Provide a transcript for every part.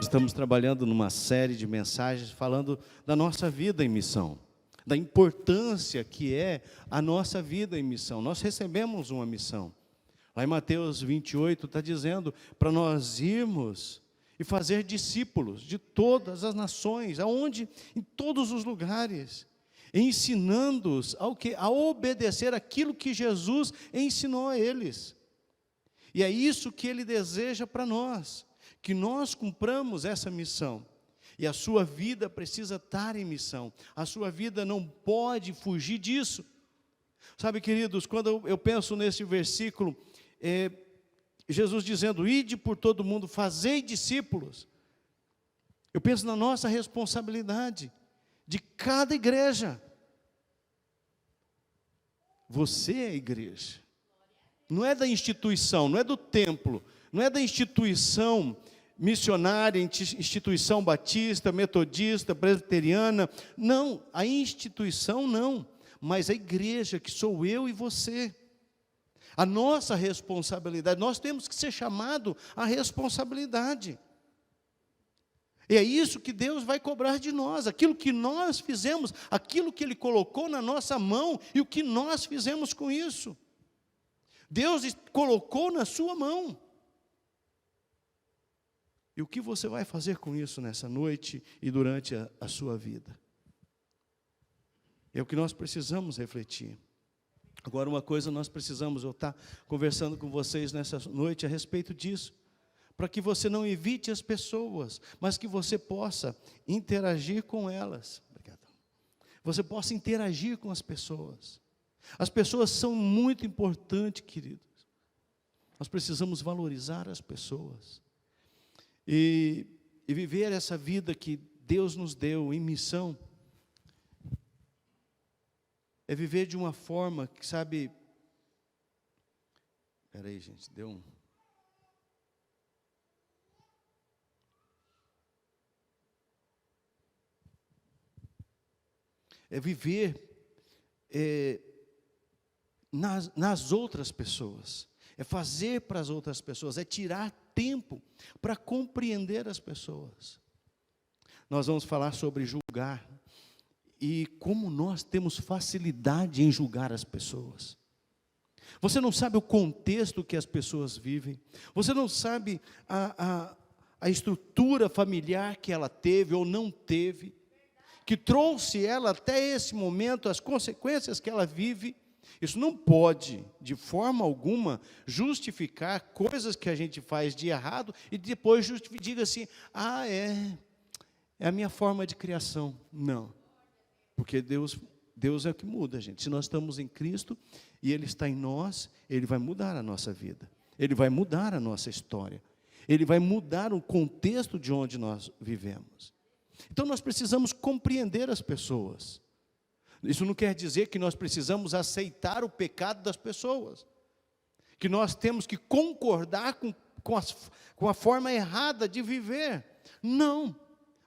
estamos trabalhando numa série de mensagens falando da nossa vida em missão, da importância que é a nossa vida em missão. Nós recebemos uma missão. Lá em Mateus 28 está dizendo para nós irmos e fazer discípulos de todas as nações, aonde? Em todos os lugares, ensinando-os a obedecer aquilo que Jesus ensinou a eles. E é isso que Ele deseja para nós, que nós cumpramos essa missão. E a sua vida precisa estar em missão, a sua vida não pode fugir disso. Sabe, queridos, quando eu penso nesse versículo, Jesus dizendo, ide por todo mundo, fazei discípulos. Eu penso na nossa responsabilidade, de cada igreja. Você é a igreja. Não é da instituição, não é do templo, não é da instituição missionária, instituição batista, metodista, presbiteriana. Não, a instituição não, mas a igreja que sou eu e você. A nossa responsabilidade, nós temos que ser chamados à responsabilidade. E é isso que Deus vai cobrar de nós, aquilo que nós fizemos, aquilo que Ele colocou na nossa mão e o que nós fizemos com isso. Deus colocou na sua mão. E o que você vai fazer com isso nessa noite e durante a sua vida? É o que nós precisamos refletir. Agora, uma coisa nós precisamos, eu estar conversando com vocês nessa noite a respeito disso, para que você não evite as pessoas, mas que você possa interagir com elas. Obrigado. Você possa interagir com as pessoas. As pessoas são muito importantes, queridos. Nós precisamos valorizar as pessoas. E viver essa vida que Deus nos deu em missão, é viver de uma forma que, sabe... Espera aí, gente, deu um... É viver nas outras pessoas, é fazer para as outras pessoas, é tirar tempo para compreender as pessoas. Nós vamos falar sobre julgar e como nós temos facilidade em julgar as pessoas. Você não sabe o contexto que as pessoas vivem, você não sabe a estrutura familiar que ela teve ou não teve, que trouxe ela até esse momento, as consequências que ela vive. Isso não pode, de forma alguma, justificar coisas que a gente faz de errado e depois diga assim, é a minha forma de criação. Não, porque Deus é o que muda, gente. Se nós estamos em Cristo e Ele está em nós, Ele vai mudar a nossa vida, Ele vai mudar a nossa história, Ele vai mudar o contexto de onde nós vivemos. Então nós precisamos compreender as pessoas. Isso não quer dizer que nós precisamos aceitar o pecado das pessoas, que nós temos que concordar com a forma errada de viver. Não,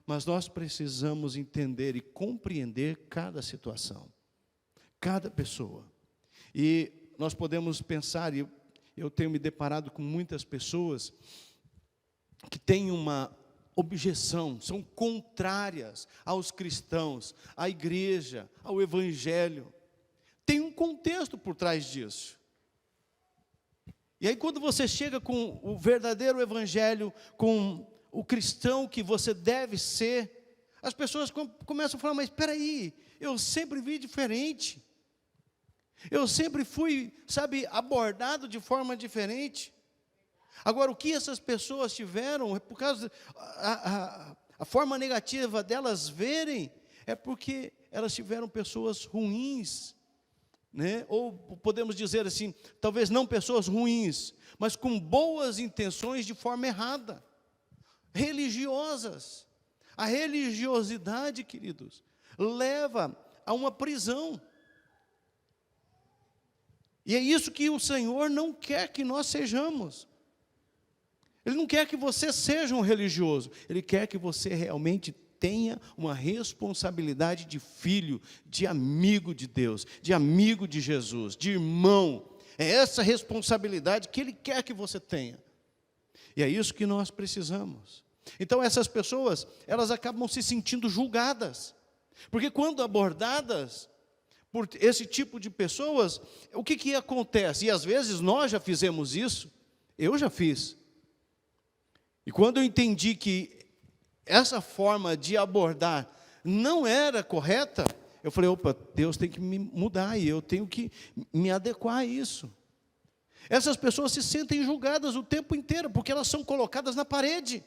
mas nós precisamos entender e compreender cada situação, cada pessoa. E nós podemos pensar, e eu tenho me deparado com muitas pessoas que têm uma objeção, são contrárias aos cristãos, à igreja, ao evangelho. Tem um contexto por trás disso. E aí quando você chega com o verdadeiro evangelho, com o cristão que você deve ser, as pessoas começam a falar, mas espera aí, eu sempre vi diferente. Eu sempre fui, abordado de forma diferente. Agora, o que essas pessoas tiveram, por causa a forma negativa delas verem, é porque elas tiveram pessoas ruins, né? Ou podemos dizer assim, talvez não pessoas ruins, mas com boas intenções de forma errada, religiosas. A religiosidade, queridos, leva a uma prisão. E é isso que o Senhor não quer que nós sejamos. Ele não quer que você seja um religioso, Ele quer que você realmente tenha uma responsabilidade de filho, de amigo de Deus, de amigo de Jesus, de irmão. É essa responsabilidade que Ele quer que você tenha. E é isso que nós precisamos. Então essas pessoas, elas acabam se sentindo julgadas, porque quando abordadas por esse tipo de pessoas, o que acontece? E às vezes nós já fizemos isso, eu já fiz. E quando eu entendi que essa forma de abordar não era correta, eu falei, opa, Deus tem que me mudar e eu tenho que me adequar a isso. Essas pessoas se sentem julgadas o tempo inteiro, porque elas são colocadas na parede.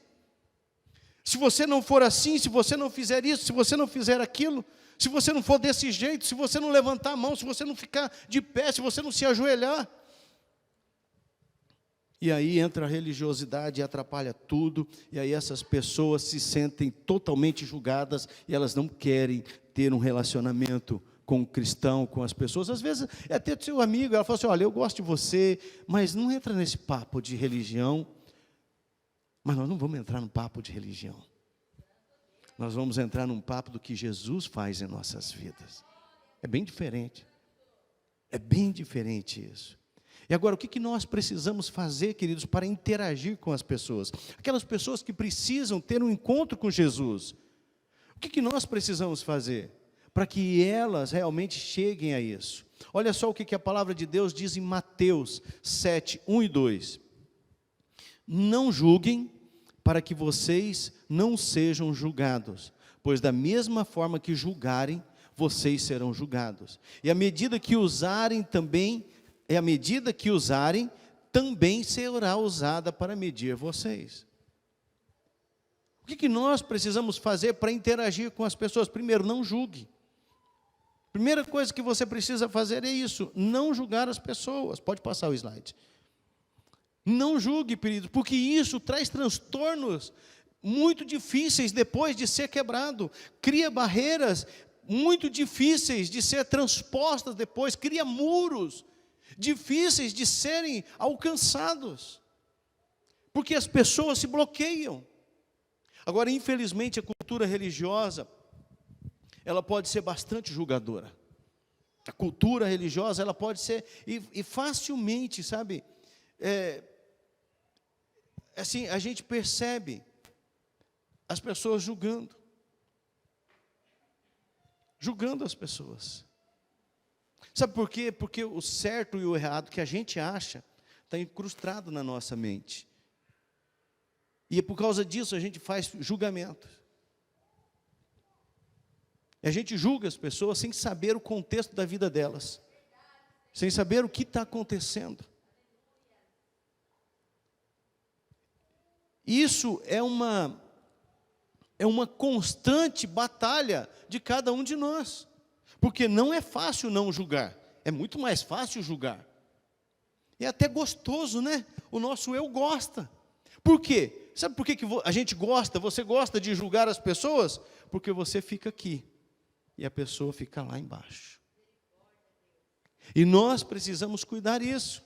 Se você não for assim, se você não fizer isso, se você não fizer aquilo, se você não for desse jeito, se você não levantar a mão, se você não ficar de pé, se você não se ajoelhar. E aí entra a religiosidade e atrapalha tudo, e aí essas pessoas se sentem totalmente julgadas, e elas não querem ter um relacionamento com o cristão, com as pessoas. Às vezes é até seu amigo, ela fala assim, olha, eu gosto de você, mas não entra nesse papo de religião. Mas nós não vamos entrar num papo de religião. Nós vamos entrar num papo do que Jesus faz em nossas vidas. É bem diferente. É bem diferente isso. E agora, o que nós precisamos fazer, queridos, para interagir com as pessoas? Aquelas pessoas que precisam ter um encontro com Jesus. O que nós precisamos fazer para que elas realmente cheguem a isso? Olha só o que a palavra de Deus diz em Mateus 7, 1 e 2. Não julguem para que vocês não sejam julgados, pois da mesma forma que julgarem, vocês serão julgados. E a medida que usarem também será usada para medir vocês. O que nós precisamos fazer para interagir com as pessoas? Primeiro, não julgue. Primeira coisa que você precisa fazer é isso, não julgar as pessoas. Pode passar o slide. Não julgue, querido, porque isso traz transtornos muito difíceis depois de ser quebrado. Cria barreiras muito difíceis de ser transpostas depois. Cria muros difíceis de serem alcançados. Porque as pessoas se bloqueiam. Agora, infelizmente, a cultura religiosa, ela pode ser bastante julgadora. A cultura religiosa, ela pode ser, e facilmente, sabe, assim, a gente percebe as pessoas julgando as pessoas. Sabe por quê? Porque o certo e o errado que a gente acha está incrustado na nossa mente. E por causa disso a gente faz julgamento. E a gente julga as pessoas sem saber o contexto da vida delas, sem saber o que está acontecendo. Isso é uma constante batalha de cada um de nós, porque não é fácil não julgar, é muito mais fácil julgar. É até gostoso, né? O nosso eu gosta. Por quê? Sabe por que a gente gosta, você gosta de julgar as pessoas? Porque você fica aqui, e a pessoa fica lá embaixo. E nós precisamos cuidar disso.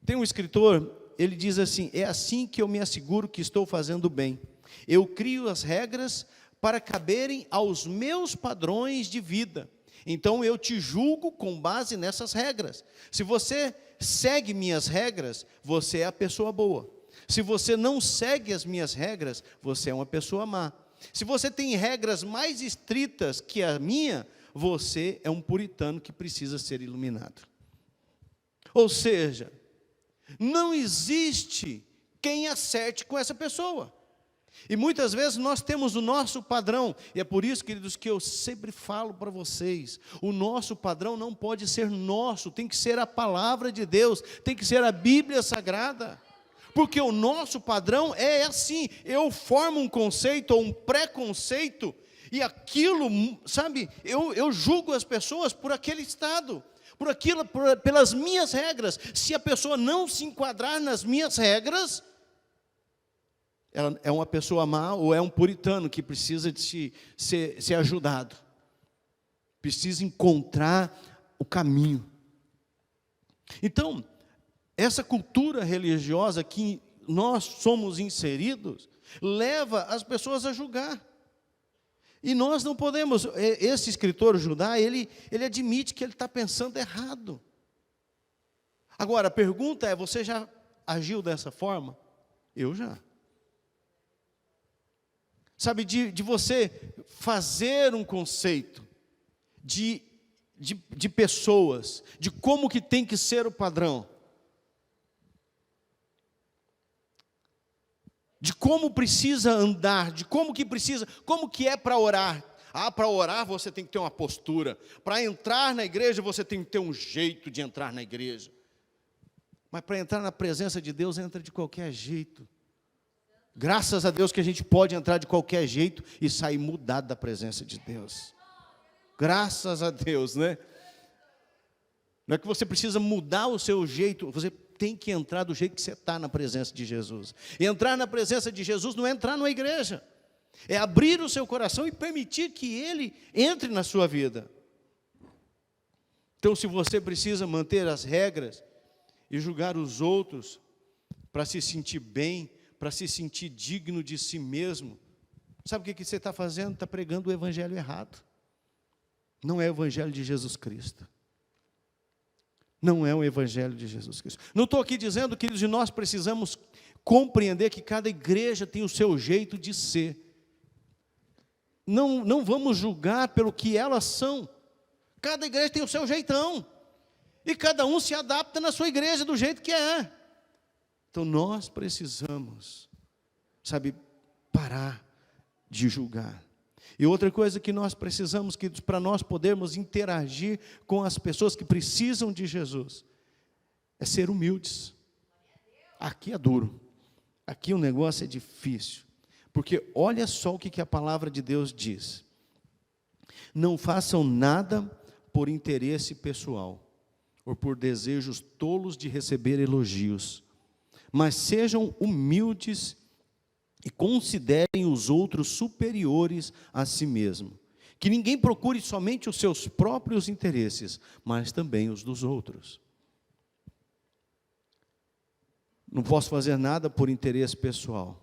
Tem um escritor, ele diz assim, é assim que eu me asseguro que estou fazendo bem. Eu crio as regras para caberem aos meus padrões de vida. Então eu te julgo com base nessas regras. Se você segue minhas regras, você é a pessoa boa. Se você não segue as minhas regras, você é uma pessoa má. Se você tem regras mais estritas que a minha, você é um puritano que precisa ser iluminado. Ou seja, não existe quem acerte com essa pessoa. E muitas vezes nós temos o nosso padrão, e é por isso, queridos, que eu sempre falo para vocês, o nosso padrão não pode ser nosso, tem que ser a palavra de Deus, tem que ser a Bíblia Sagrada, porque o nosso padrão é assim, eu formo um conceito ou um preconceito, e aquilo, sabe, eu julgo as pessoas por aquele estado, pelas minhas regras. Se a pessoa não se enquadrar nas minhas regras, ela é uma pessoa má ou é um puritano que precisa de ser ajudado. Precisa encontrar o caminho. Então, essa cultura religiosa que nós somos inseridos, leva as pessoas a julgar. E nós não podemos, esse escritor Judá, ele admite que ele está pensando errado. Agora, a pergunta é, você já agiu dessa forma? Eu já. sabe, de você fazer um conceito de pessoas, de como que tem que ser o padrão, de como precisa andar, de como que é para orar. Para orar você tem que ter uma postura, para entrar na igreja você tem que ter um jeito de entrar na igreja, mas para entrar na presença de Deus, entra de qualquer jeito. Graças a Deus que a gente pode entrar de qualquer jeito e sair mudado da presença de Deus. Graças a Deus, né? Não é que você precisa mudar o seu jeito, você tem que entrar do jeito que você está na presença de Jesus. E entrar na presença de Jesus não é entrar numa igreja, é abrir o seu coração e permitir que Ele entre na sua vida. Então, se você precisa manter as regras e julgar os outros para se sentir bem, para se sentir digno de si mesmo, sabe o que você está fazendo? Está pregando o evangelho errado. Não é o evangelho de Jesus Cristo. Não é o evangelho de Jesus Cristo. Não estou aqui dizendo, queridos, que nós precisamos compreender que cada igreja tem o seu jeito de ser. Não vamos julgar pelo que elas são. Cada igreja tem o seu jeitão. E cada um se adapta na sua igreja do jeito que é. Então nós precisamos, sabe, parar de julgar. E outra coisa que nós precisamos, que para nós podermos interagir com as pessoas que precisam de Jesus, é ser humildes. Aqui é duro, aqui o negócio é difícil, porque olha só o que a palavra de Deus diz: não façam nada por interesse pessoal, ou por desejos tolos de receber elogios, mas sejam humildes e considerem os outros superiores a si mesmo. Que ninguém procure somente os seus próprios interesses, mas também os dos outros. Não posso fazer nada por interesse pessoal,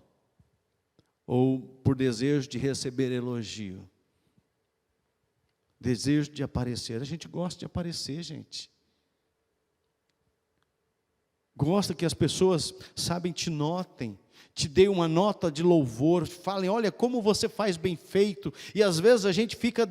ou por desejo de receber elogio, desejo de aparecer. A gente gosta de aparecer, gente. Gosta que as pessoas, sabem, te notem, te deem uma nota de louvor, falem, olha como você faz bem feito. E às vezes a gente fica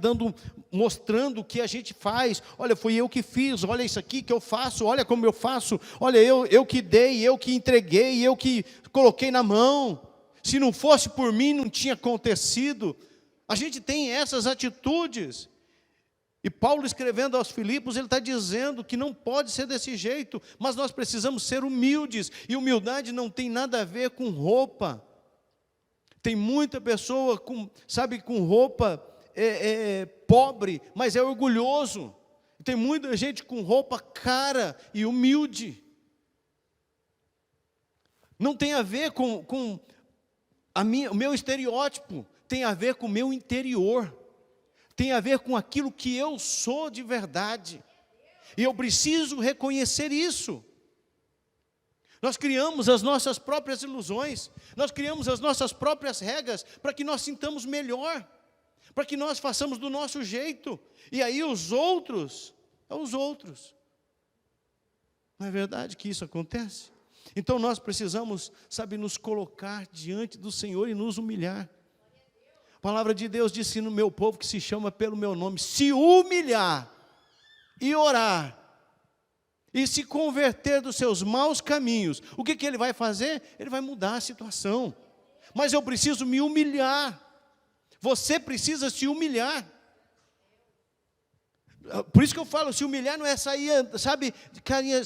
mostrando o que a gente faz. Olha, fui eu que fiz, olha isso aqui que eu faço, olha como eu faço. Olha, eu que dei, eu que entreguei, eu que coloquei na mão. Se não fosse por mim, não tinha acontecido. A gente tem essas atitudes. E Paulo, escrevendo aos Filipos, ele está dizendo que não pode ser desse jeito, mas nós precisamos ser humildes, e humildade não tem nada a ver com roupa. Tem muita pessoa com roupa pobre, mas é orgulhoso. Tem muita gente com roupa cara e humilde. Não tem a ver com o meu estereótipo, tem a ver com o meu interior. Tem a ver com aquilo que eu sou de verdade. E eu preciso reconhecer isso. Nós criamos as nossas próprias ilusões. Nós criamos as nossas próprias regras para que nós sintamos melhor. Para que nós façamos do nosso jeito. E aí os outros. Não é verdade que isso acontece? Então nós precisamos, nos colocar diante do Senhor e nos humilhar. A palavra de Deus disse no meu povo que se chama pelo meu nome, se humilhar e orar e se converter dos seus maus caminhos, o que ele vai fazer? Ele vai mudar a situação. Mas eu preciso me humilhar. Você precisa se humilhar. Por isso que eu falo, se humilhar não é sair, sabe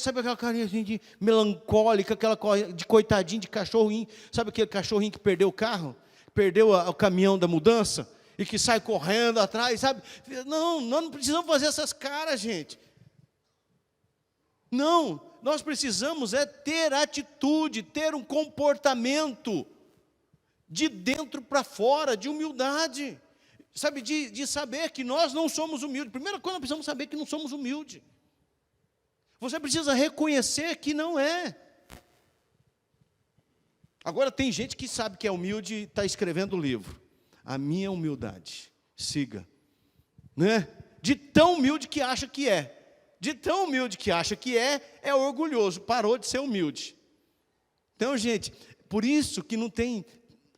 aquela carinha assim de melancólica, aquela de coitadinho de cachorrinho, sabe aquele cachorrinho que perdeu o carro? Perdeu o caminhão da mudança e que sai correndo atrás, sabe? Não, nós não precisamos fazer essas caras, gente. Não, nós precisamos ter atitude, ter um comportamento de dentro para fora, de humildade, sabe? De saber que nós não somos humildes. Primeira coisa, nós precisamos saber que não somos humildes. Você precisa reconhecer que não é. Agora tem gente que sabe que é humilde e está escrevendo o livro. A minha humildade, siga. Né? De tão humilde que acha que é. De tão humilde que acha que é orgulhoso, parou de ser humilde. Então, gente, por isso que não tem,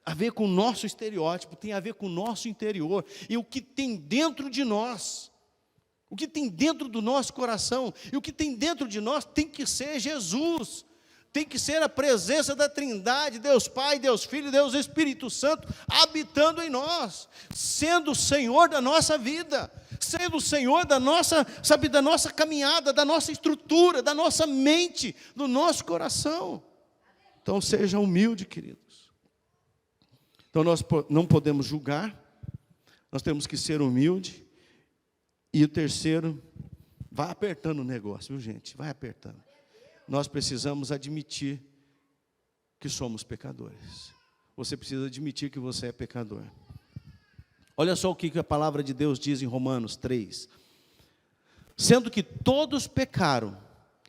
a ver com o nosso estereótipo, tem a ver com o nosso interior, e o que tem dentro de nós, o que tem dentro do nosso coração, e o que tem dentro de nós tem que ser Jesus, tem que ser a presença da Trindade, Deus Pai, Deus Filho, Deus Espírito Santo, habitando em nós, sendo o Senhor da nossa vida, sendo o Senhor da nossa, sabe, da nossa caminhada, da nossa estrutura, da nossa mente, do nosso coração. Então seja humilde, queridos. Então nós não podemos julgar, nós temos que ser humilde. E o terceiro, vai apertando o negócio, viu, gente? Vai apertando. Nós precisamos admitir que somos pecadores. Você precisa admitir que você é pecador. Olha só o que a palavra de Deus diz em Romanos 3. Sendo que todos pecaram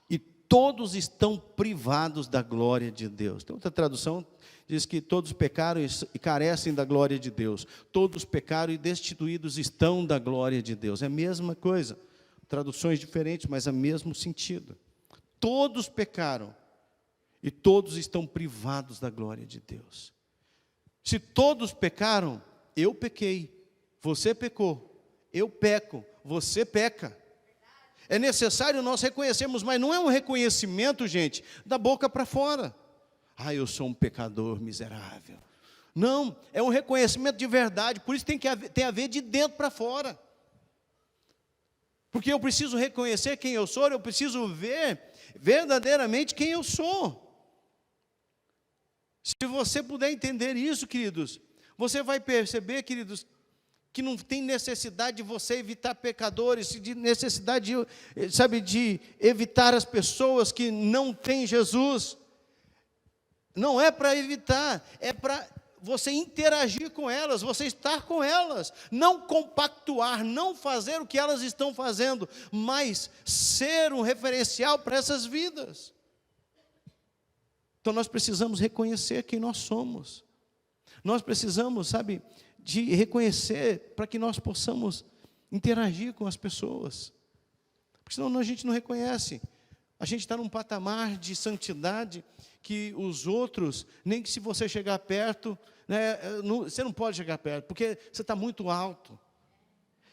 e todos estão privados da glória de Deus. Tem outra tradução, diz que todos pecaram e carecem da glória de Deus. Todos pecaram e destituídos estão da glória de Deus. É a mesma coisa. Traduções diferentes, mas é o mesmo sentido. Todos pecaram e todos estão privados da glória de Deus. Se todos pecaram, eu pequei, você pecou, eu peco, você peca. É necessário nós reconhecermos, mas não é um reconhecimento, gente, da boca para fora. Ah, eu sou um pecador miserável. Não, é um reconhecimento de verdade, por isso tem a ver de dentro para fora. Porque eu preciso reconhecer quem eu sou, eu preciso ver verdadeiramente quem eu sou. Se você puder entender isso, queridos, você vai perceber, queridos, que não tem necessidade de você evitar pecadores, de necessidade, de evitar as pessoas que não têm Jesus. Não é para evitar, é para você interagir com elas, você estar com elas, não compactuar, não fazer o que elas estão fazendo, mas ser um referencial para essas vidas. Então nós precisamos reconhecer quem nós somos. Nós precisamos, de reconhecer para que nós possamos interagir com as pessoas. Porque senão a gente não reconhece. A gente está num patamar de santidade que os outros, nem que se você chegar perto, você não pode chegar perto, porque você está muito alto.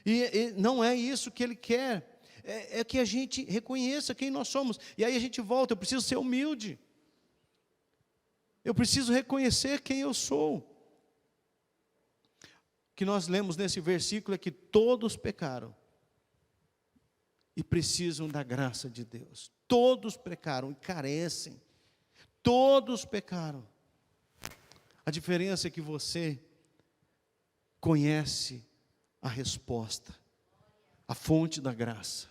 E não é isso que Ele quer. É que a gente reconheça quem nós somos. E aí a gente volta, eu preciso ser humilde. Eu preciso reconhecer quem eu sou. O que nós lemos nesse versículo é que todos pecaram e precisam da graça de Deus. Todos pecaram e carecem. Todos pecaram. A diferença é que você conhece a resposta, a fonte da graça.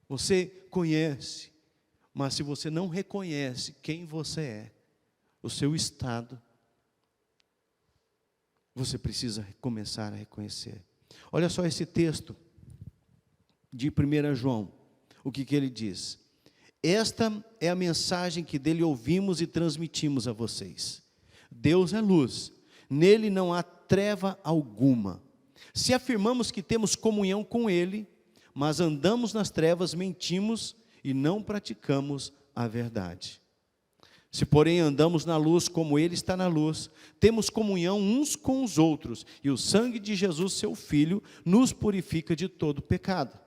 Você conhece, mas se você não reconhece quem você é, o seu estado, você precisa começar a reconhecer. Olha só esse texto de 1 João, o que ele diz. Esta é a mensagem que dele ouvimos e transmitimos a vocês. Deus é luz, nele não há treva alguma. Se afirmamos que temos comunhão com Ele, mas andamos nas trevas, mentimos e não praticamos a verdade. Se, porém, andamos na luz como Ele está na luz, temos comunhão uns com os outros, e o sangue de Jesus, seu Filho, nos purifica de todo pecado.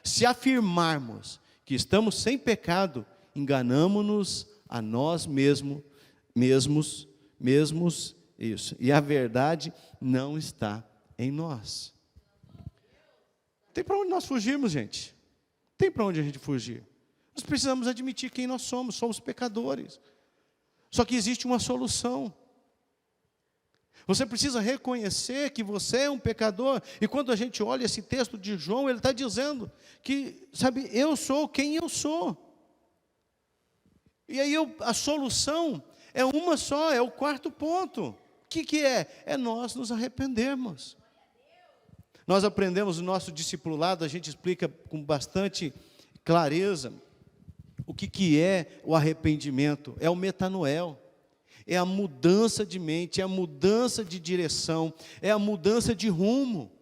Se afirmarmos que estamos sem pecado, enganamo-nos a nós mesmos, isso, e a verdade não está em nós. Tem para onde nós fugirmos, gente? Tem para onde a gente fugir? Nós precisamos admitir quem nós somos pecadores. Só que existe uma solução. Você precisa reconhecer que você é um pecador, e quando a gente olha esse texto de João, ele está dizendo que, eu sou quem eu sou. E aí a solução é uma só, é o quarto ponto. O que é? É nós nos arrependermos. Nós aprendemos no nosso discipulado, a gente explica com bastante clareza o que é o arrependimento. É o metanoel, é a mudança de mente, é a mudança de direção, é a mudança de rumo.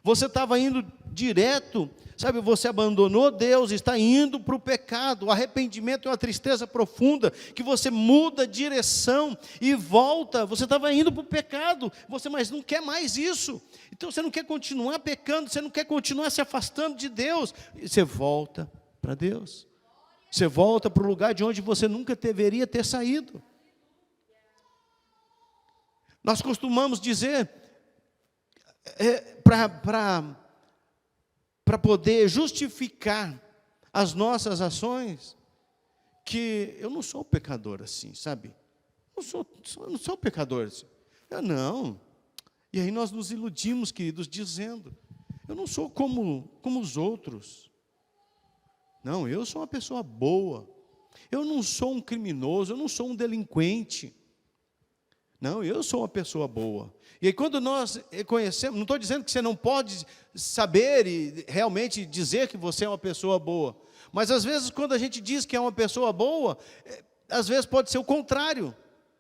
Você estava indo direto, sabe, você abandonou Deus, está indo para o pecado. O arrependimento é uma tristeza profunda, que você muda a direção e volta. Você estava indo para o pecado, mas não quer mais isso. Então você não quer continuar pecando, você não quer continuar se afastando de Deus. E você volta para Deus. Você volta para o lugar de onde você nunca deveria ter saído. Nós costumamos dizer, para poder justificar as nossas ações, que eu não sou pecador assim, sabe? Eu não sou pecador assim. Não. E aí nós nos iludimos, queridos, dizendo, eu não sou como os outros. Não, eu sou uma pessoa boa. Eu não sou um criminoso, eu não sou um delinquente. Não, eu sou uma pessoa boa. E aí quando nós reconhecemos, não estou dizendo que você não pode saber e realmente dizer que você é uma pessoa boa, mas às vezes quando a gente diz que é uma pessoa boa, às vezes pode ser o contrário.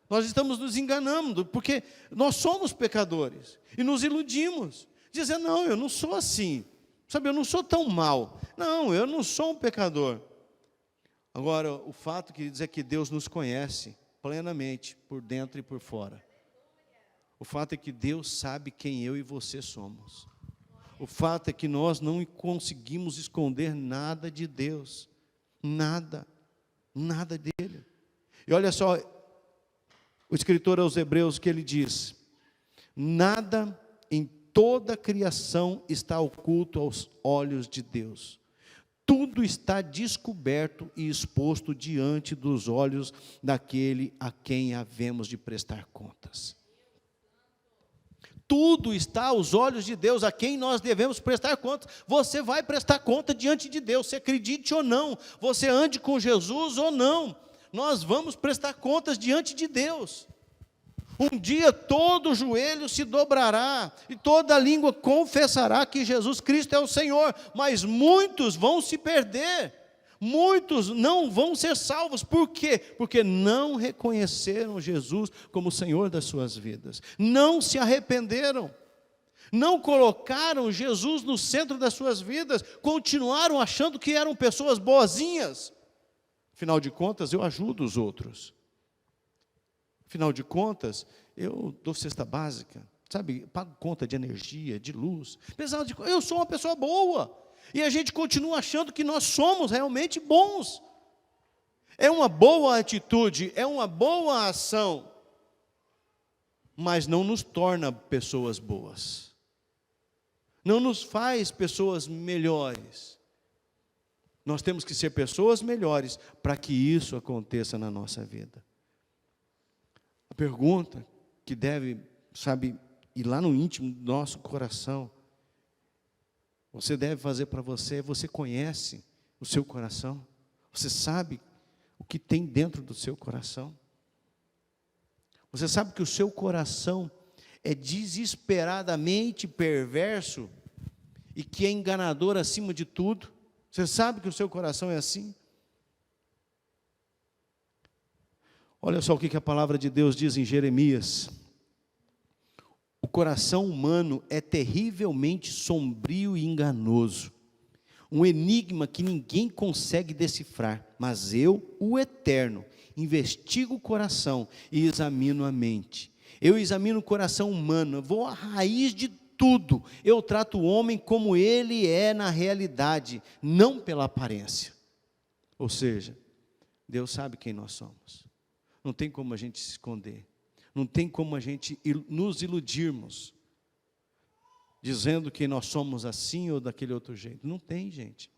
Nós estamos nos enganando, porque nós somos pecadores e nos iludimos, dizendo, não, eu não sou assim, sabe, eu não sou tão mal, não, eu não sou um pecador. Agora, o fato que diz é que Deus nos conhece plenamente, por dentro e por fora. O fato é que Deus sabe quem eu e você somos. O fato é que nós não conseguimos esconder nada de Deus, nada dele. E olha só, o escritor aos Hebreus, que ele diz, nada em toda a criação está oculto aos olhos de Deus. Tudo está descoberto e exposto diante dos olhos daquele a quem havemos de prestar contas. Tudo está aos olhos de Deus, a quem nós devemos prestar contas. Você vai prestar conta diante de Deus, você acredite ou não, você ande com Jesus ou não, nós vamos prestar contas diante de Deus. Um dia todo joelho se dobrará e toda língua confessará que Jesus Cristo é o Senhor, mas muitos vão se perder, muitos não vão ser salvos. Por quê? Porque não reconheceram Jesus como o Senhor das suas vidas, não se arrependeram, não colocaram Jesus no centro das suas vidas, continuaram achando que eram pessoas boazinhas. Afinal de contas, eu ajudo os outros. Afinal de contas, eu dou cesta básica, sabe, pago conta de energia, de luz. Eu sou uma pessoa boa. E a gente continua achando que nós somos realmente bons. É uma boa atitude, é uma boa ação, mas não nos torna pessoas boas. Não nos faz pessoas melhores. Nós temos que ser pessoas melhores para que isso aconteça na nossa vida. A pergunta que deve, sabe, ir lá no íntimo do nosso coração, você deve fazer para você, você conhece o seu coração? Você sabe o que tem dentro do seu coração? Você sabe que o seu coração é desesperadamente perverso e que é enganador acima de tudo? Você sabe que o seu coração é assim? Olha só o que a palavra de Deus diz em Jeremias. O coração humano é terrivelmente sombrio e enganoso, um enigma que ninguém consegue decifrar, mas eu, o Eterno, investigo o coração e examino a mente. Eu examino o coração humano, eu vou à raiz de tudo, eu trato o homem como ele é na realidade, não pela aparência. Ou seja, Deus sabe quem nós somos. Não tem como a gente se esconder. Não tem como a gente nos iludirmos, dizendo que nós somos assim ou daquele outro jeito. Não tem, gente.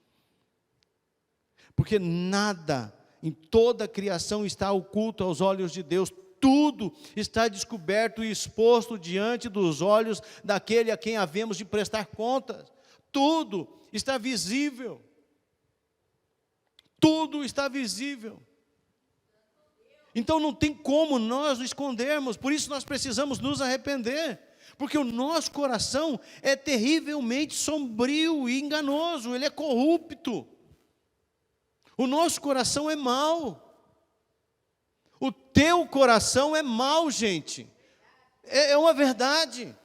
Porque nada em toda a criação está oculto aos olhos de Deus. Tudo está descoberto e exposto diante dos olhos daquele a quem havemos de prestar contas. Tudo está visível. Tudo está visível. Então não tem como nós nos escondermos, por isso nós precisamos nos arrepender, porque o nosso coração é terrivelmente sombrio e enganoso, ele é corrupto. O nosso coração é mau. O teu coração é mau, gente. É uma verdade.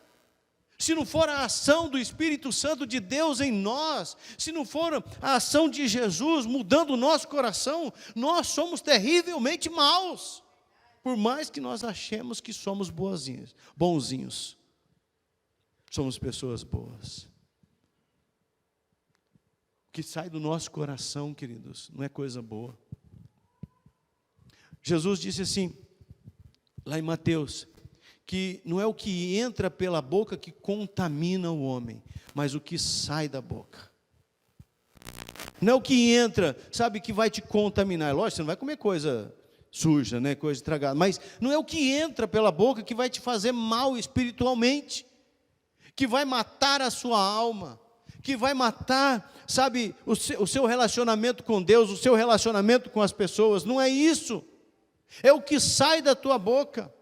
se não for a ação do Espírito Santo de Deus em nós, se não for a ação de Jesus mudando o nosso coração, nós somos terrivelmente maus, por mais que nós achemos que somos bonzinhos, somos pessoas boas. O que sai do nosso coração, queridos, não é coisa boa. Jesus disse assim, lá em Mateus, que não é o que entra pela boca que contamina o homem, mas o que sai da boca. Não é o que entra, sabe, que vai te contaminar. Lógico, você não vai comer coisa suja, né, coisa estragada, mas não é o que entra pela boca que vai te fazer mal espiritualmente, que vai matar a sua alma, que vai matar, sabe, o seu relacionamento com Deus, o seu relacionamento com as pessoas. Não é isso, é o que sai da tua boca.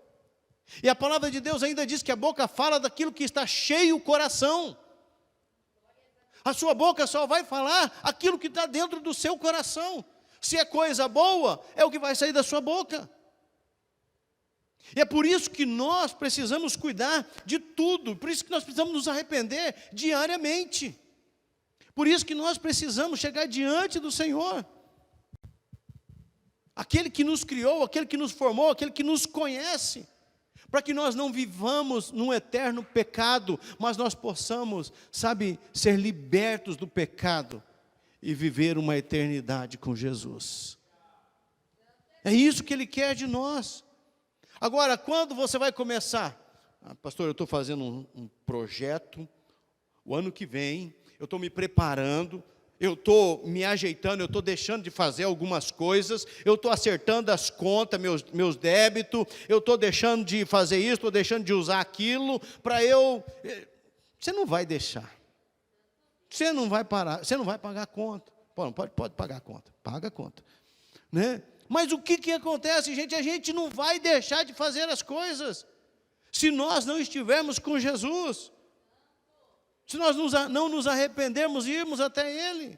E a palavra de Deus ainda diz que a boca fala daquilo que está cheio o coração. A sua boca só vai falar aquilo que está dentro do seu coração. Se é coisa boa, é o que vai sair da sua boca. E é por isso que nós precisamos cuidar de tudo, por isso que nós precisamos nos arrepender diariamente. Por isso que nós precisamos chegar diante do Senhor. Aquele que nos criou, aquele que nos formou, aquele que nos conhece, para que nós não vivamos num eterno pecado, mas nós possamos, sabe, ser libertos do pecado e viver uma eternidade com Jesus. É isso que Ele quer de nós. Agora, quando você vai começar? Pastor, eu estou fazendo um projeto, o ano que vem, eu estou me preparando, eu estou me ajeitando, eu estou deixando de fazer algumas coisas, eu estou acertando as contas, meus débitos, eu estou deixando de fazer isso, estou deixando de usar aquilo, para eu... Você não vai deixar. Você não vai parar, você não vai pagar a conta. Pode pagar a conta, paga a conta. Né? Mas o que acontece, gente? A gente não vai deixar de fazer as coisas, se nós não estivermos com Jesus. Se nós não nos arrependermos e irmos até Ele,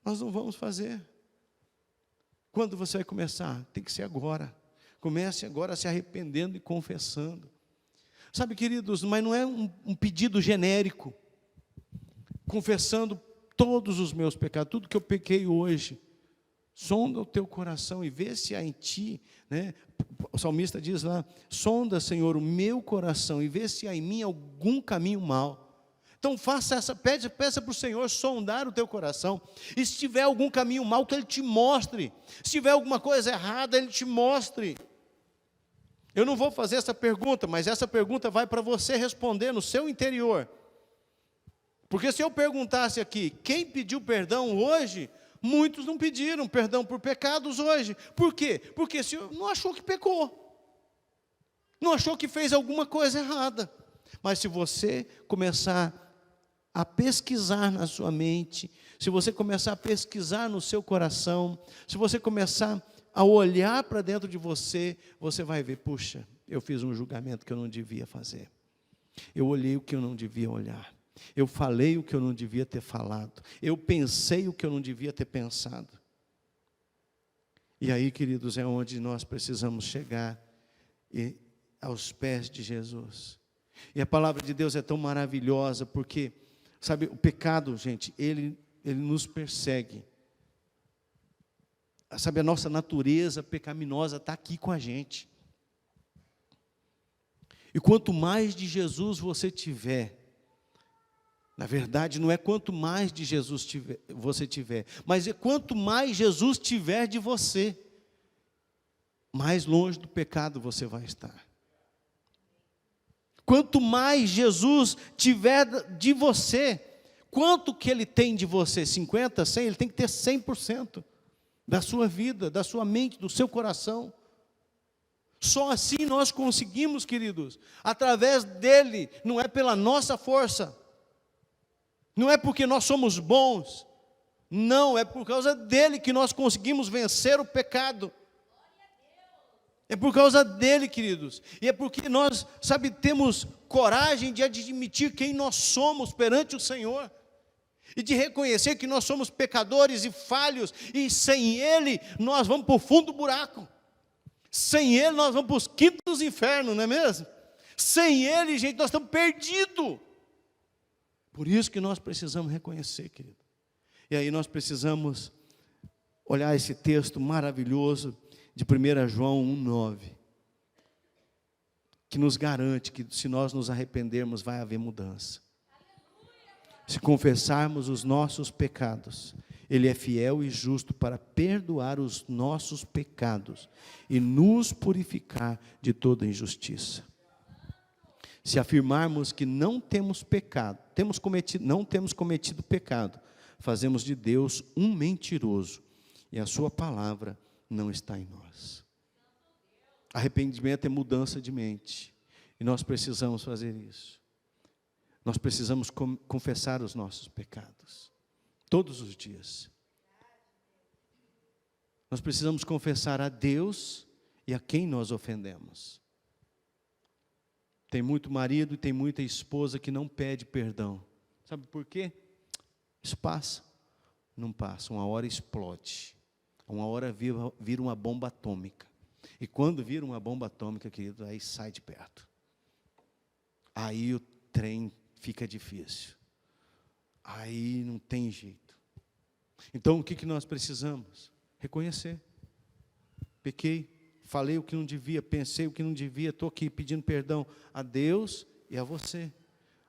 nós não vamos fazer. Quando você vai começar? Tem que ser agora. Comece agora se arrependendo e confessando. Sabe, queridos, mas não é um pedido genérico. Confessando todos os meus pecados, tudo que eu pequei hoje. Sonda o teu coração e vê se há em ti, né? O salmista diz lá, sonda, Senhor, o meu coração e vê se há em mim algum caminho mau. Então faça peça para o Senhor sondar o teu coração, e se tiver algum caminho mau, que Ele te mostre. Se tiver alguma coisa errada, Ele te mostre. Eu não vou fazer essa pergunta, mas essa pergunta vai para você responder no seu interior. Porque se eu perguntasse aqui, quem pediu perdão hoje? Muitos não pediram perdão por pecados hoje. Por quê? Porque se não achou que pecou, não achou que fez alguma coisa errada. Mas se você começar a pesquisar na sua mente, se você começar a pesquisar no seu coração, se você começar a olhar para dentro de você, você vai ver, puxa, eu fiz um julgamento que eu não devia fazer. Eu olhei o que eu não devia olhar. Eu falei o que eu não devia ter falado. Eu pensei o que eu não devia ter pensado. E aí, queridos, é onde nós precisamos chegar aos pés de Jesus. E a palavra de Deus é tão maravilhosa, porque, sabe, o pecado, gente, ele nos persegue. Sabe, a nossa natureza pecaminosa está aqui com a gente. E quanto mais de Jesus você tiver, na verdade, não é quanto mais de Jesus você tiver, mas é quanto mais Jesus tiver de você, mais longe do pecado você vai estar. Quanto mais Jesus tiver de você, quanto que Ele tem de você? 50, 100? Ele tem que ter 100% da sua vida, da sua mente, do seu coração. Só assim nós conseguimos, queridos, através dEle, não é pela nossa força, não é porque nós somos bons, não, é por causa dEle que nós conseguimos vencer o pecado. É por causa dEle, queridos, e é porque nós, sabe, temos coragem de admitir quem nós somos perante o Senhor, e de reconhecer que nós somos pecadores e falhos, e sem Ele nós vamos para o fundo do buraco, sem Ele nós vamos para os quintos dos infernos, não é mesmo? Sem Ele, gente, nós estamos perdidos. Por isso que nós precisamos reconhecer, querido. E aí nós precisamos olhar esse texto maravilhoso de 1 João 1,9, que nos garante que se nós nos arrependermos, vai haver mudança. Se confessarmos os nossos pecados, Ele é fiel e justo para perdoar os nossos pecados e nos purificar de toda injustiça. Se afirmarmos que não temos pecado, não temos cometido pecado, fazemos de Deus um mentiroso e a sua palavra não está em nós. Arrependimento é mudança de mente e nós precisamos fazer isso. Nós precisamos confessar os nossos pecados todos os dias. Nós precisamos confessar a Deus e a quem nós ofendemos. Tem muito marido e tem muita esposa que não pede perdão. Sabe por quê? Isso passa. Não passa. Uma hora explode. Uma hora vira uma bomba atômica. E quando vira uma bomba atômica, querido, aí sai de perto. Aí o trem fica difícil. Aí não tem jeito. Então o que nós precisamos? Reconhecer. Pequei. Falei o que não devia, pensei o que não devia, estou aqui pedindo perdão a Deus e a você.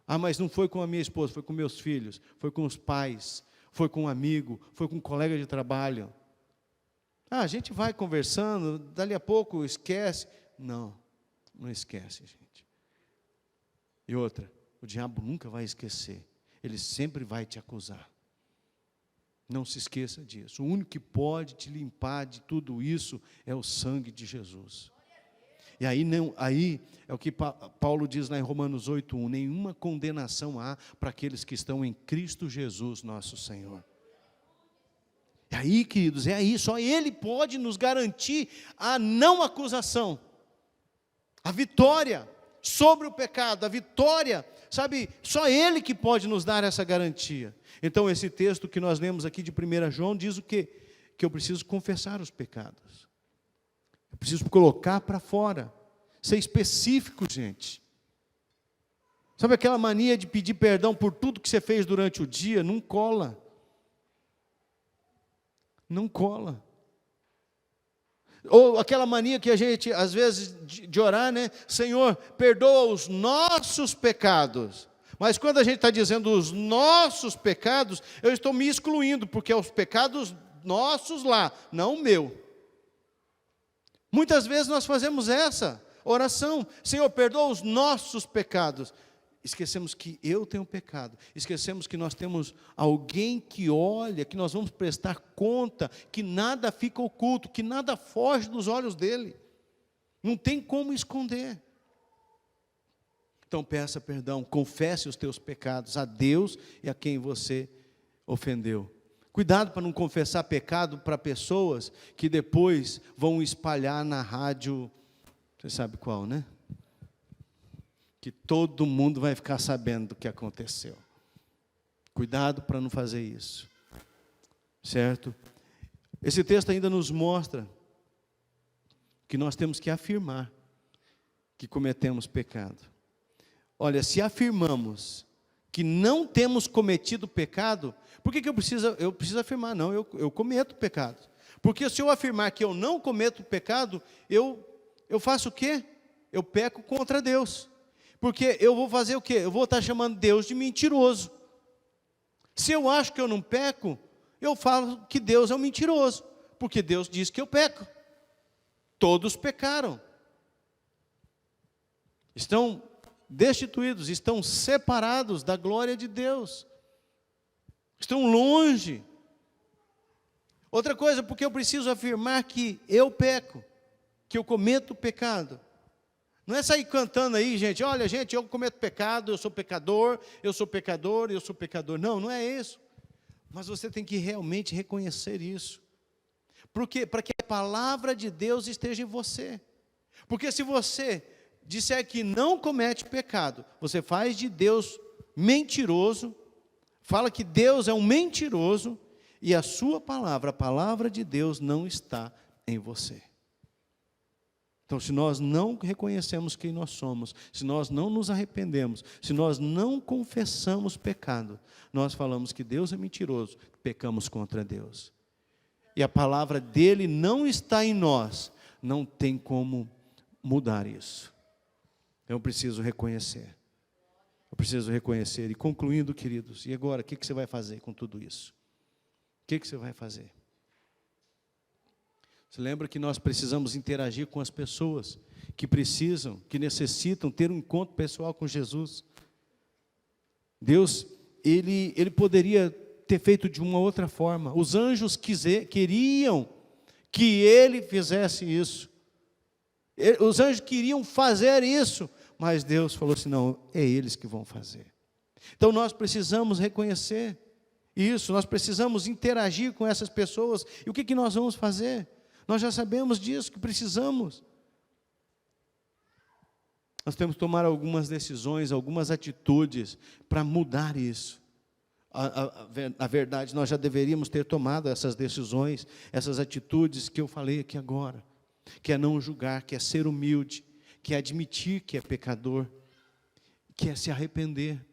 Ah, mas não foi com a minha esposa, foi com meus filhos, foi com os pais, foi com um amigo, foi com um colega de trabalho. Ah, a gente vai conversando, dali a pouco esquece. Não, não esquece, gente. E outra, o diabo nunca vai esquecer, ele sempre vai te acusar. Não se esqueça disso. O único que pode te limpar de tudo isso é o sangue de Jesus. E aí é o que Paulo diz lá em Romanos 8:1, nenhuma condenação há para aqueles que estão em Cristo Jesus, nosso Senhor. E aí, queridos, só Ele pode nos garantir a não acusação, a vitória sobre o pecado, a vitória, sabe, só Ele que pode nos dar essa garantia. Então esse texto que nós lemos aqui de 1 João diz o quê? Que eu preciso confessar os pecados. Eu preciso colocar para fora. Ser específico, gente. Sabe aquela mania de pedir perdão por tudo que você fez durante o dia? Não cola. Não cola. Ou aquela mania que a gente, às vezes, de orar, né? Senhor, perdoa os nossos pecados. Mas quando a gente está dizendo os nossos pecados, eu estou me excluindo, porque é os pecados nossos lá, não o meu. Muitas vezes nós fazemos essa oração, Senhor, perdoa os nossos pecados. Esquecemos que eu tenho pecado, esquecemos que nós temos alguém que olha, que nós vamos prestar conta, que nada fica oculto, que nada foge dos olhos dele. Não tem como esconder. Então peça perdão, confesse os teus pecados a Deus e a quem você ofendeu. Cuidado para não confessar pecado para pessoas que depois vão espalhar na rádio, você sabe qual, né? Que todo mundo vai ficar sabendo do que aconteceu. Cuidado para não fazer isso. Certo? Esse texto ainda nos mostra que nós temos que afirmar que cometemos pecado. Olha, se afirmamos que não temos cometido pecado, por que eu preciso afirmar? Não, eu cometo pecado. Porque se eu afirmar que eu não cometo pecado, eu faço o quê? Eu peco contra Deus. Porque eu vou fazer o quê? Eu vou estar chamando Deus de mentiroso. Se eu acho que eu não peco, eu falo que Deus é um mentiroso. Porque Deus diz que eu peco. Todos pecaram. Estão destituídos, estão separados da glória de Deus. Estão longe. Outra coisa, porque eu preciso afirmar que eu peco, que eu cometo pecado. Não é sair cantando aí, gente, olha, gente, eu cometo pecado, eu sou pecador, eu sou pecador, eu sou pecador. Não, não é isso. Mas você tem que realmente reconhecer isso. Por quê? Para que a palavra de Deus esteja em você. Porque se você disser que não comete pecado, você faz de Deus mentiroso, fala que Deus é um mentiroso, e a sua palavra, a palavra de Deus não está em você. Então, se nós não reconhecemos quem nós somos, se nós não nos arrependemos, se nós não confessamos pecado, nós falamos que Deus é mentiroso, pecamos contra Deus. E a palavra dele não está em nós, não tem como mudar isso. Então, eu preciso reconhecer. Eu preciso reconhecer. E concluindo, queridos, e agora, o que você vai fazer com tudo isso? O que você vai fazer? Você lembra que nós precisamos interagir com as pessoas que precisam, que necessitam ter um encontro pessoal com Jesus. Deus, Ele poderia ter feito de uma outra forma. Os anjos queriam que Ele fizesse isso. Os anjos queriam fazer isso, mas Deus falou assim, não, é eles que vão fazer. Então nós precisamos reconhecer isso, nós precisamos interagir com essas pessoas. E o que nós vamos fazer? Nós já sabemos disso, que precisamos. Nós temos que tomar algumas decisões, algumas atitudes para mudar isso. Na verdade, nós já deveríamos ter tomado essas decisões, essas atitudes que eu falei aqui agora. Que é não julgar, que é ser humilde, que é admitir que é pecador, que é se arrepender.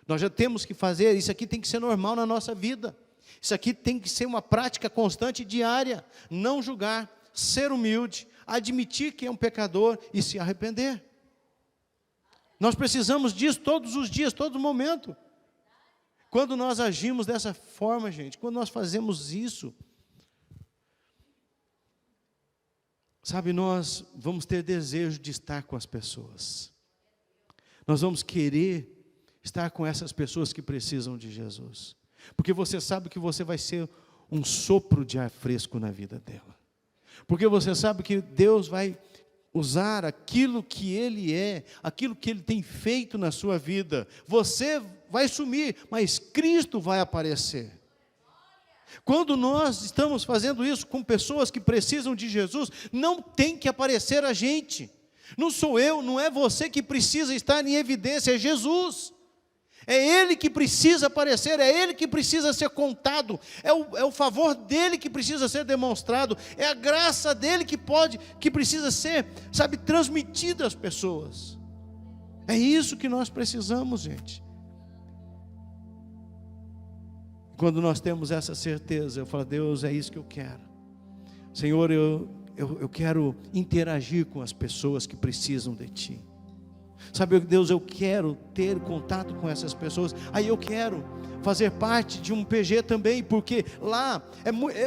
Nós já temos que fazer, isso aqui tem que ser normal na nossa vida. Isso aqui tem que ser uma prática constante e diária. Não julgar, ser humilde, admitir que é um pecador e se arrepender. Nós precisamos disso todos os dias, todo momento. Quando nós agimos dessa forma, gente, quando nós fazemos isso, sabe, nós vamos ter desejo de estar com as pessoas. Nós vamos querer estar com essas pessoas que precisam de Jesus. Porque você sabe que você vai ser um sopro de ar fresco na vida dela. Porque você sabe que Deus vai usar aquilo que Ele é, aquilo que Ele tem feito na sua vida. Você vai sumir, mas Cristo vai aparecer. Quando nós estamos fazendo isso com pessoas que precisam de Jesus, não tem que aparecer a gente. Não sou eu, não é você que precisa estar em evidência, é Jesus. É Ele que precisa aparecer, é Ele que precisa ser contado, é o favor dEle que precisa ser demonstrado, é a graça dEle que precisa ser, sabe, transmitida às pessoas. É isso que nós precisamos, gente. Quando nós temos essa certeza, eu falo, Deus, é isso que eu quero. Senhor, eu quero interagir com as pessoas que precisam de Ti. Sabe, Deus, eu quero ter contato com essas pessoas. Aí eu quero fazer parte de um PG também, porque lá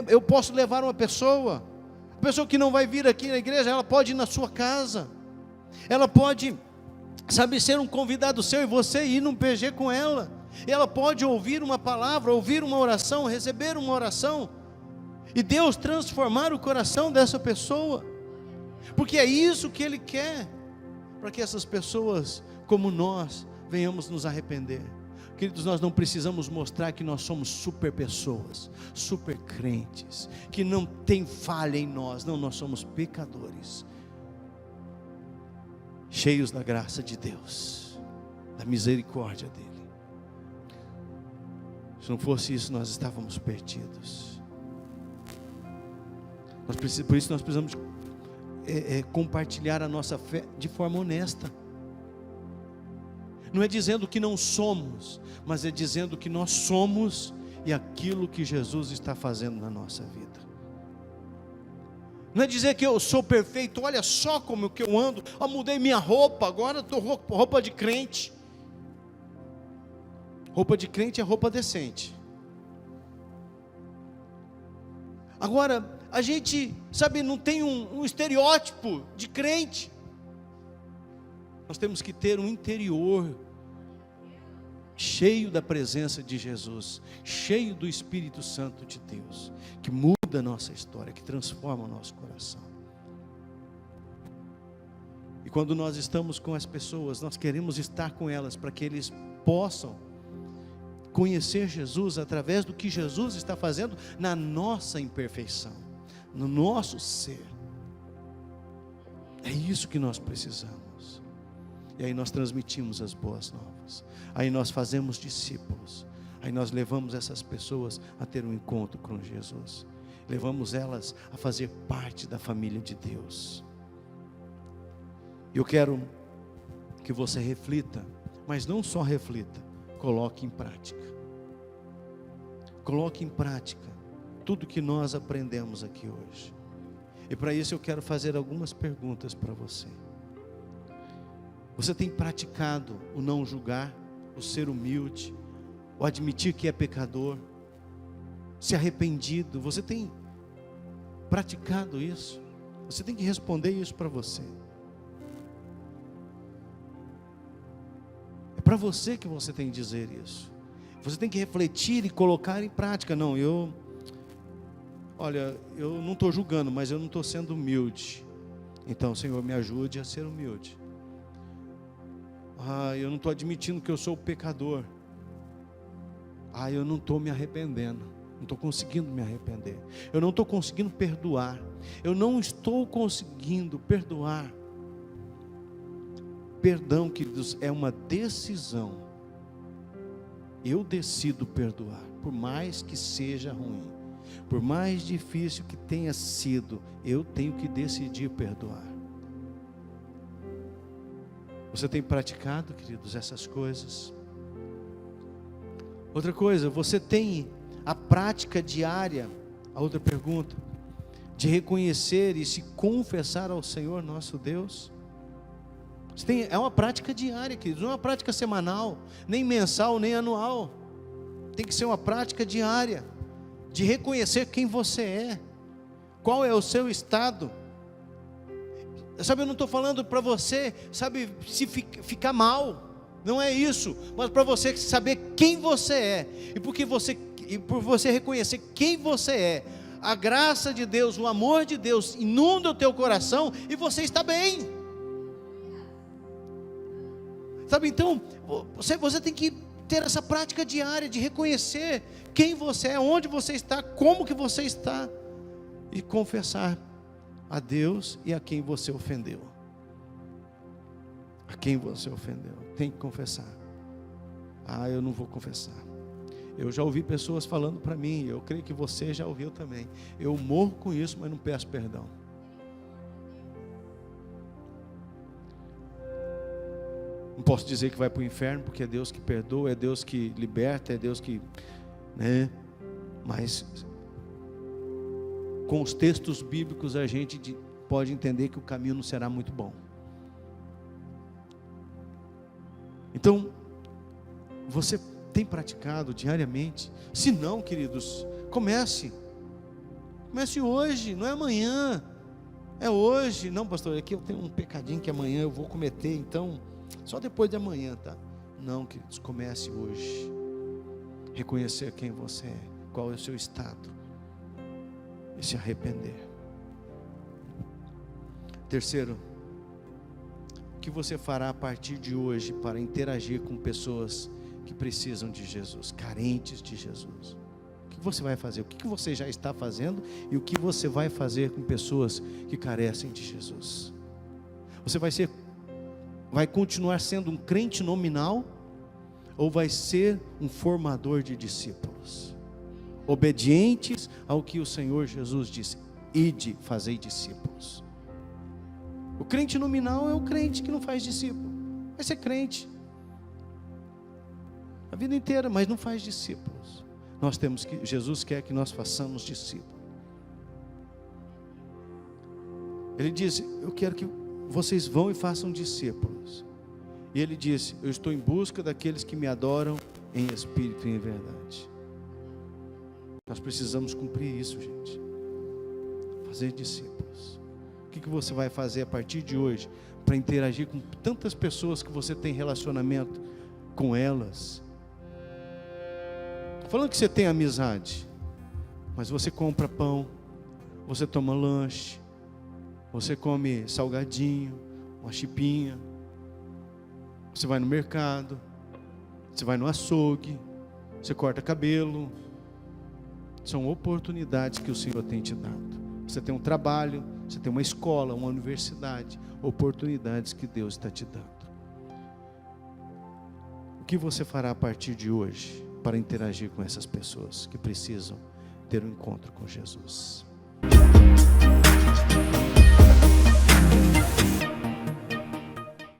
eu posso levar uma pessoa. A pessoa que não vai vir aqui na igreja, ela pode ir na sua casa. Ela pode, sabe, ser um convidado seu e você ir num PG com ela. Ela pode ouvir uma palavra, ouvir uma oração, receber uma oração. E Deus transformar o coração dessa pessoa. Porque é isso que Ele quer. Para que essas pessoas, como nós, venhamos nos arrepender. Queridos, nós não precisamos mostrar que nós somos super pessoas, super crentes, que não tem falha em nós. Não, nós somos pecadores, cheios da graça de Deus, da misericórdia dEle. Se não fosse isso, nós estávamos perdidos. Por isso nós precisamos compartilhar a nossa fé de forma honesta. Não é dizendo que não somos, mas é dizendo que nós somos e aquilo que Jesus está fazendo na nossa vida. Não é dizer que eu sou perfeito, olha só como que eu ando, eu mudei minha roupa, agora estou roupa de crente. Roupa de crente é roupa decente. Agora, a gente, sabe, não tem um estereótipo de crente. Nós temos que ter um interior cheio da presença de Jesus, cheio do Espírito Santo de Deus, que muda a nossa história, que transforma o nosso coração. E quando nós estamos com as pessoas, nós queremos estar com elas para que eles possam conhecer Jesus através do que Jesus está fazendo na nossa imperfeição, no nosso ser. É isso que nós precisamos. E aí nós transmitimos as boas novas. Aí nós fazemos discípulos. Aí nós levamos essas pessoas a ter um encontro com Jesus. Levamos elas a fazer parte da família de Deus. Eu quero que você reflita, mas não só reflita, coloque em prática. Coloque em prática tudo que nós aprendemos aqui hoje. E para isso eu quero fazer algumas perguntas para você. Você tem praticado o não julgar, o ser humilde, o admitir que é pecador, se arrependido? Você tem praticado isso? Você tem que responder isso para você. É para você que você tem que dizer isso. Você tem que refletir e colocar em prática. Não, eu não estou julgando, mas eu não estou sendo humilde. Então, Senhor, me ajude a ser humilde. Eu não estou admitindo que eu sou o pecador. Eu não estou me arrependendo. Não estou conseguindo me arrepender. Eu não estou conseguindo perdoar. Eu não estou conseguindo perdoar. Perdão, queridos, é uma decisão. Eu decido perdoar, por mais que seja ruim, por mais difícil que tenha sido, eu tenho que decidir perdoar. Você tem praticado, queridos, essas coisas? Outra coisa, você tem a prática diária, a outra pergunta, de reconhecer e se confessar ao Senhor nosso Deus? É uma prática diária, queridos, não é uma prática semanal, nem mensal, nem anual. Tem que ser uma prática diária, de reconhecer quem você é, qual é o seu estado. Sabe, eu não estou falando para você, sabe, se ficar mal, não é isso, mas para você saber quem você é, e por você reconhecer quem você é, a graça de Deus, o amor de Deus inunda o teu coração e você está bem. Sabe, então, você tem que ter essa prática diária de reconhecer quem você é, onde você está, como que você está, e confessar a Deus e a quem você ofendeu. A quem você ofendeu, tem que confessar. Eu não vou confessar. Eu já ouvi pessoas falando para mim, eu creio que você já ouviu também. Eu morro com isso, mas não peço perdão. Não posso dizer que vai para o inferno, porque é Deus que perdoa, é Deus que liberta, é Deus que, mas com os textos bíblicos a gente pode entender que o caminho não será muito bom. Então, você tem praticado diariamente? Se não, queridos, comece hoje, não é amanhã, é hoje. Não, pastor, aqui eu tenho um pecadinho que amanhã eu vou cometer, então só depois de amanhã, tá? Não, queridos, comece hoje. Reconhecer quem você é, qual é o seu estado, e se arrepender. Terceiro, o que você fará a partir de hoje para interagir com pessoas que precisam de Jesus, carentes de Jesus? O que você vai fazer? O que você já está fazendo e o que você vai fazer com pessoas que carecem de Jesus? Você vai continuar sendo um crente nominal ou vai ser um formador de discípulos, obedientes ao que o Senhor Jesus disse: ide, fazei discípulos. O crente nominal é o crente que não faz discípulo, vai ser crente a vida inteira, mas não faz discípulos. Jesus quer que nós façamos discípulos. Ele diz: eu quero que vocês vão e façam discípulos. E ele disse: eu estou em busca daqueles que me adoram em espírito e em verdade. Nós precisamos cumprir isso, gente. Fazer discípulos. O que você vai fazer a partir de hoje para interagir com tantas pessoas que você tem relacionamento com elas? Falando que você tem amizade, mas você compra pão, você toma lanche, você come salgadinho, uma chipinha, você vai no mercado, você vai no açougue, você corta cabelo. São oportunidades que o Senhor tem te dado. Você tem um trabalho, você tem uma escola, uma universidade, oportunidades que Deus está te dando. O que você fará a partir de hoje para interagir com essas pessoas que precisam ter um encontro com Jesus?